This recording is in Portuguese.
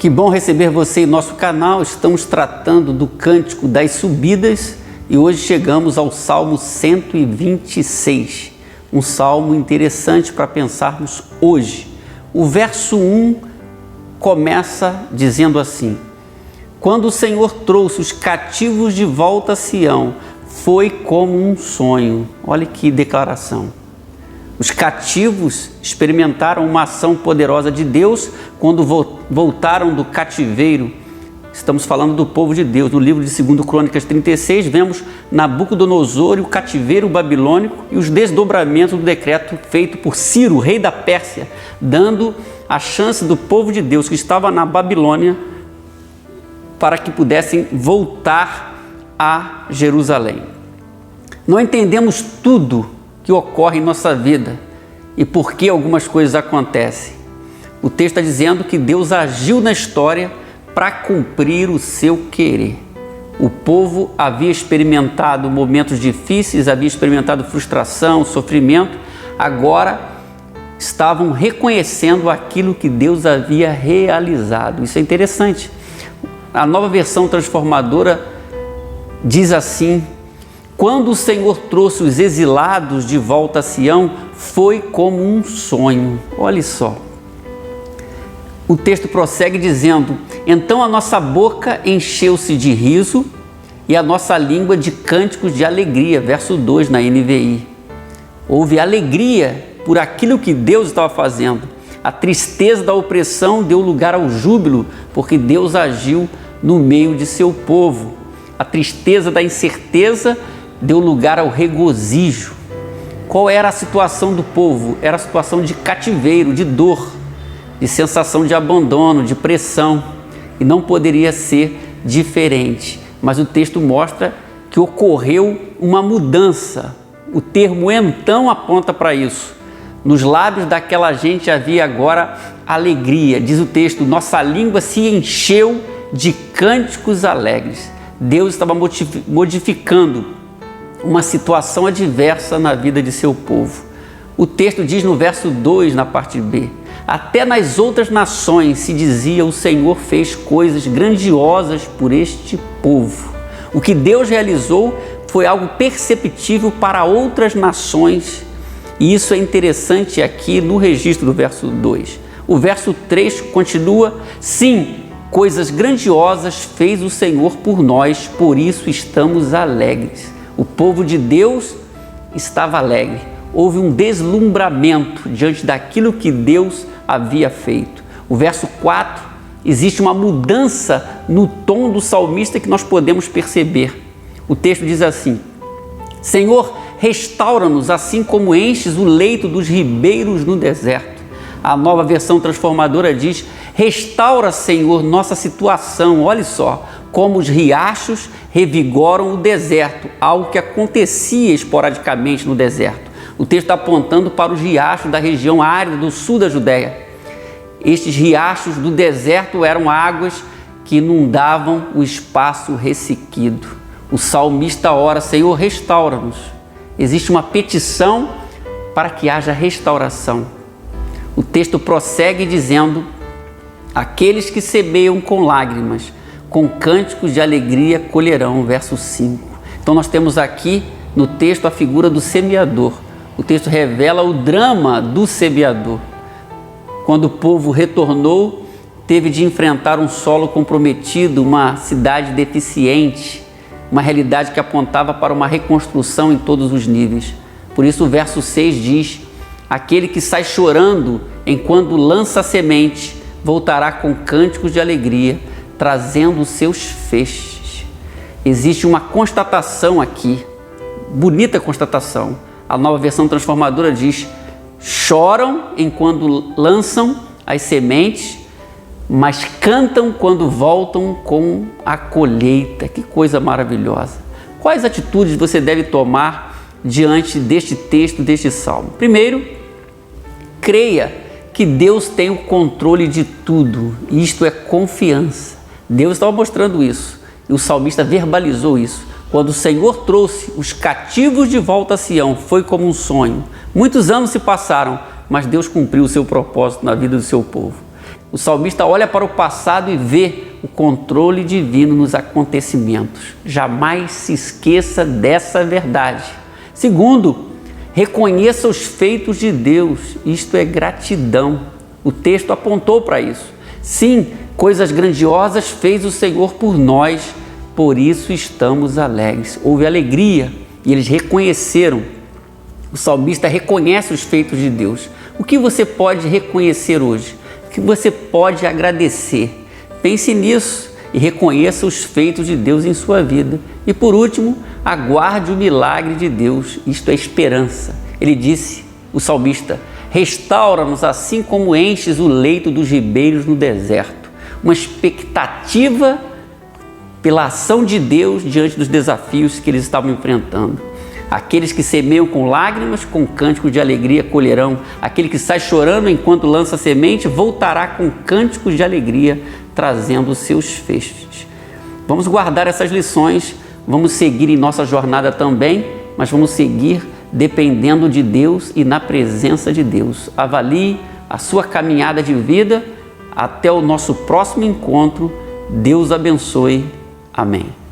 Que bom receber você em nosso canal. Estamos tratando do Cântico das Subidas e hoje chegamos ao Salmo 126, um salmo interessante para pensarmos hoje. O verso 1 começa dizendo assim: quando o Senhor trouxe os cativos de volta a Sião, foi como um sonho. Olha que declaração. Os cativos experimentaram uma ação poderosa de Deus quando voltaram do cativeiro. Estamos falando do povo de Deus. No livro de 2 Crônicas 36, vemos Nabucodonosor e o cativeiro babilônico e os desdobramentos do decreto feito por Ciro, rei da Pérsia, dando a chance do povo de Deus que estava na Babilônia para que pudessem voltar a Jerusalém. Não entendemos tudo que ocorre em nossa vida e por que algumas coisas acontecem. O texto está dizendo que Deus agiu na história para cumprir o seu querer. O povo havia experimentado momentos difíceis, havia experimentado frustração, sofrimento, agora estavam reconhecendo aquilo que Deus havia realizado. Isso é interessante. A Nova Versão Transformadora diz assim: quando o Senhor trouxe os exilados de volta a Sião, foi como um sonho. Olha só. O texto prossegue dizendo: então a nossa boca encheu-se de riso e a nossa língua de cânticos de alegria. Verso 2 na NVI. Houve alegria por aquilo que Deus estava fazendo. A tristeza da opressão deu lugar ao júbilo, porque Deus agiu no meio de seu povo. A tristeza da incerteza deu lugar ao regozijo. Qual era a situação do povo? Era a situação de cativeiro, de dor, de sensação de abandono, de pressão. E não poderia ser diferente. Mas o texto mostra que ocorreu uma mudança. O termo então aponta para isso. Nos lábios daquela gente havia agora alegria. Diz o texto: nossa língua se encheu de cânticos alegres. Deus estava modificando uma situação adversa na vida de seu povo. O texto diz no verso 2, na parte B: até nas outras nações se dizia, o Senhor fez coisas grandiosas por este povo. O que Deus realizou foi algo perceptível para outras nações, e isso é interessante aqui no registro do verso 2. O verso 3 continua: sim, coisas grandiosas fez o Senhor por nós, por isso estamos alegres. O povo de Deus estava alegre. Houve um deslumbramento diante daquilo que Deus havia feito. O verso 4, existe uma mudança no tom do salmista que nós podemos perceber. O texto diz assim: Senhor, restaura-nos assim como enches o leito dos ribeiros no deserto. A Nova Versão Transformadora diz: restaura, Senhor, nossa situação. Olha só, como os riachos revigoram o deserto, algo que acontecia esporadicamente no deserto. O texto está apontando para os riachos da região árida do sul da Judéia. Estes riachos do deserto eram águas que inundavam o espaço ressequido. O salmista ora: Senhor, restaura-nos. Existe uma petição para que haja restauração. O texto prossegue dizendo: aqueles que semeiam com lágrimas, com cânticos de alegria colherão. Verso 5. Então nós temos aqui no texto a figura do semeador. O texto revela o drama do semeador. Quando o povo retornou, teve de enfrentar um solo comprometido, uma cidade deficiente, uma realidade que apontava para uma reconstrução em todos os níveis. Por isso o verso 6 diz: aquele que sai chorando enquanto lança a semente, voltará com cânticos de alegria, trazendo os seus feixes. Existe uma constatação aqui, bonita constatação. A Nova Versão Transformadora diz: choram enquanto lançam as sementes, mas cantam quando voltam com a colheita. Que coisa maravilhosa! Quais atitudes você deve tomar diante deste texto, deste salmo? Primeiro, creia que Deus tem o controle de tudo. Isto é confiança. Deus estava mostrando isso e o salmista verbalizou isso. Quando o Senhor trouxe os cativos de volta a Sião, foi como um sonho. Muitos anos se passaram, mas Deus cumpriu o seu propósito na vida do seu povo. O salmista olha para o passado e vê o controle divino nos acontecimentos. Jamais se esqueça dessa verdade. Segundo, reconheça os feitos de Deus. Isto é gratidão. O texto apontou para isso. Sim, coisas grandiosas fez o Senhor por nós, por isso estamos alegres. Houve alegria e eles reconheceram. O salmista reconhece os feitos de Deus. O que você pode reconhecer hoje? O que você pode agradecer? Pense nisso e reconheça os feitos de Deus em sua vida. E por último, aguarde o milagre de Deus. Isto é esperança. Ele disse, o salmista, restaura-nos assim como enches o leito dos ribeiros no deserto. Uma expectativa pela ação de Deus diante dos desafios que eles estavam enfrentando. Aqueles que semeiam com lágrimas, com cânticos de alegria colherão. Aquele que sai chorando enquanto lança semente, voltará com cânticos de alegria, trazendo os seus feixes. Vamos guardar essas lições, vamos seguir em nossa jornada também, mas vamos seguir dependendo de Deus e na presença de Deus. Avalie a sua caminhada de vida. Até o nosso próximo encontro. Deus abençoe. Amém.